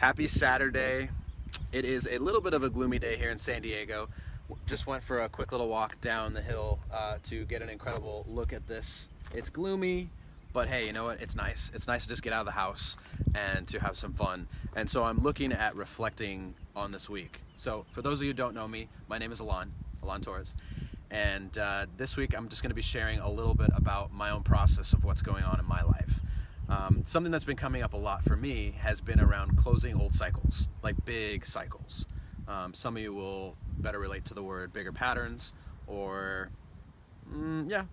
Happy Saturday. It is a little bit of a gloomy day here in San Diego. Just went for a quick little walk down the hill to get an incredible look at this. It's gloomy, but hey, you know what? It's nice. It's nice to just get out of the house and to have some fun. And so I'm looking at reflecting on this week. So for those of you who don't know me, my name is Alain Torres. And this week I'm just going to be sharing a little bit about my own process of what's going on in my life. Something that's been coming up a lot for me has been around closing old cycles, like big cycles. Some of you will better relate to the word bigger patterns, or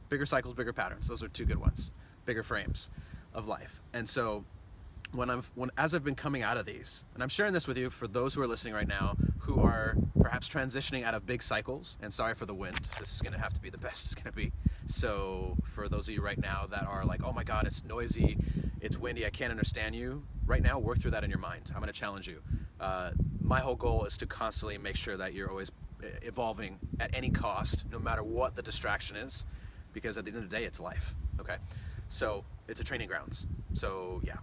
bigger cycles, bigger patterns. Those are two good ones. Bigger frames of life. And so as I've been coming out of these, and I'm sharing this with you for those who are listening right now who are perhaps transitioning out of big cycles, and sorry for the wind, this is going to have to be the best it's going to be. So for those of you right now that are like, oh my God, it's noisy, it's windy, I can't understand you, right now work through that in your mind. I'm going to challenge you. My whole goal is to constantly make sure that you're always evolving at any cost, no matter what the distraction is, because at the end of the day, it's life, okay? So it's a training grounds. So yeah.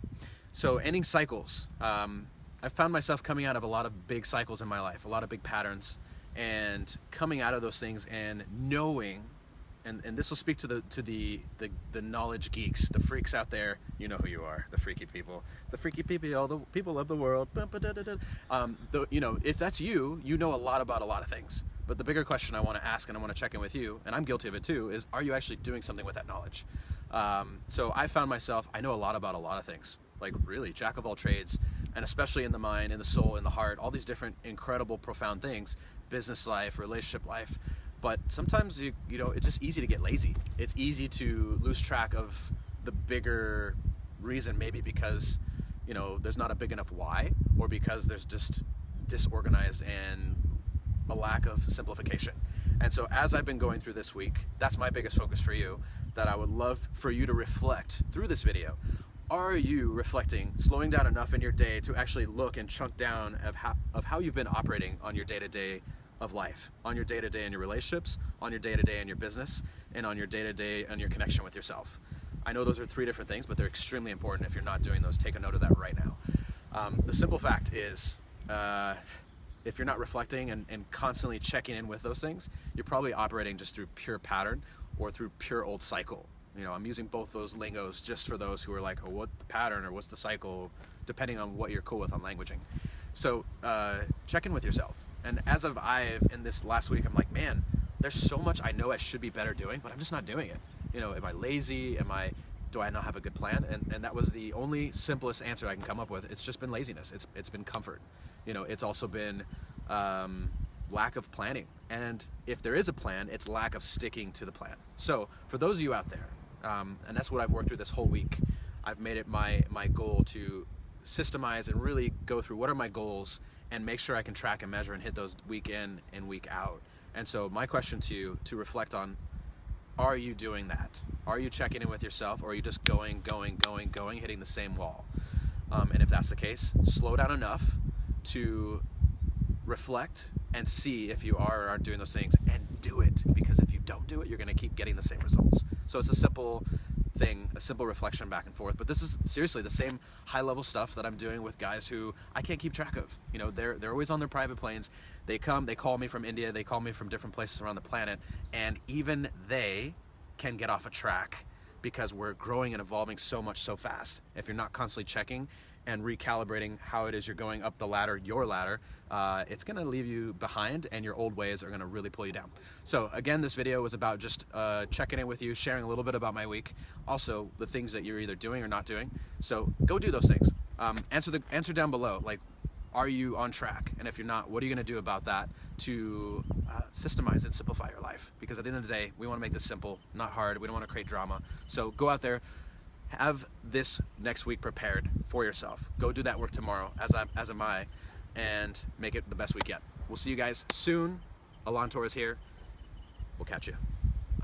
So ending cycles. I've found myself coming out of a lot of big cycles in my life, a lot of big patterns, and coming out of those things and knowing, and this will speak to the knowledge geeks, the freaks out there. You know who you are, the freaky people, all the people of the world. If that's you, you know a lot about a lot of things. But the bigger question I want to ask, and I want to check in with you, and I'm guilty of it too, is are you actually doing something with that knowledge? So I found myself, I know a lot about a lot of things, like really jack of all trades, and especially in the mind, in the soul, in the heart, all these different incredible, profound things, business life, relationship life. But sometimes, it's just easy to get lazy. It's easy to lose track of the bigger reason, maybe because, there's not a big enough why, or because there's just disorganized and a lack of simplification. And so as I've been going through this week, that's my biggest focus for you, that I would love for you to reflect through this video. Are you reflecting, slowing down enough in your day to actually look and chunk down of how you've been operating on your day-to-day of life, on your day-to-day in your relationships, on your day-to-day in your business, and on your day-to-day and your connection with yourself? I know those are three different things, but they're extremely important. If you're not doing those, take a note of that right now. The simple fact is, if you're not reflecting and constantly checking in with those things, you're probably operating just through pure pattern or through pure old cycle. I'm using both those lingos just for those who are like, oh, what's the pattern or what's the cycle, depending on what you're cool with on languaging. So check in with yourself. And as in this last week, I'm like, man, there's so much I know I should be better doing, but I'm just not doing it. Am I lazy? Do I not have a good plan? And that was the only simplest answer I can come up with. It's just been laziness. It's been comfort. It's also been lack of planning. And if there is a plan, it's lack of sticking to the plan. So for those of you out there, and that's what I've worked through this whole week, I've made it my goal to systemize and really go through what are my goals and make sure I can track and measure and hit those week in and week out. And so my question to you to reflect on, are you doing that? Are you checking in with yourself, or are you just going, hitting the same wall? And if that's the case, slow down enough to reflect and see if you are or aren't doing those things, and do it, because if you don't do it, you're going to keep getting the same results. So it's a simple thing, a simple reflection back and forth. But this is seriously the same high-level stuff that I'm doing with guys who I can't keep track of. They're always on their private planes. They call me from India, they call me from different places around the planet, and even they can get off a track because we're growing and evolving so much so fast. If you're not constantly checking and recalibrating how it is you're going up the ladder, your ladder, it's going to leave you behind, and your old ways are going to really pull you down. So again, this video was about just checking in with you, sharing a little bit about my week, also the things that you're either doing or not doing. So go do those things. Answer down below, like, are you on track? And if you're not, what are you going to do about that to systemize and simplify your life? Because at the end of the day, we want to make this simple, not hard. We don't want to create drama. So go out there, have this next week prepared for yourself. Go do that work tomorrow, as am I, and make it the best week yet. We'll see you guys soon. Alain Torres here. We'll catch you.